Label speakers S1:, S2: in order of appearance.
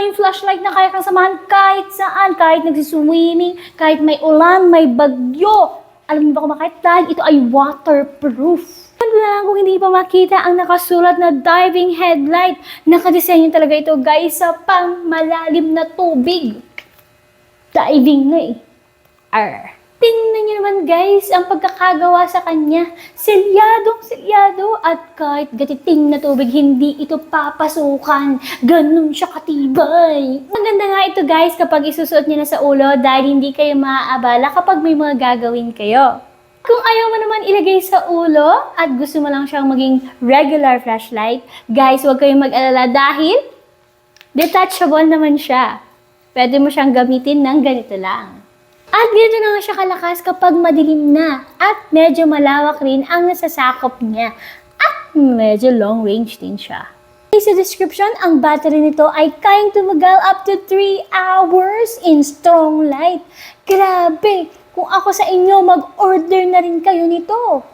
S1: yung flashlight na kaya kang samahan kahit saan, kahit nagsiswimming, kahit may ulan, may bagyo. Alam niyo ba kung bakit? Dahil ito ay waterproof. Ano lang kung hindi pa makita ang nakasulat na diving headlight. Nakadesenyo talaga ito guys sa pang malalim na tubig. Diving na eh. Arr. Tingnan niyo naman guys ang pagkakagawa sa kanya. Selyadong-selyado at kahit gatiting na tubig, hindi ito papasukan. Ganun siya katibay. Maganda nga ito guys kapag isusuot niyo na sa ulo dahil hindi kayo maaabala kapag may mga gagawin kayo. Kung ayaw mo naman ilagay sa ulo at gusto mo lang siyang maging regular flashlight, guys, huwag kayong mag-alala dahil detachable naman siya. Pwede mo siyang gamitin ng ganito lang. At ganito na nga siya kalakas kapag madilim na at medyo malawak rin ang nasasakop niya at medyo long range din siya. Sa description, ang battery nito ay kayang tumagal up to 3 hours in strong light. Grabe! Kung ako sa inyo, mag-order na rin kayo nito.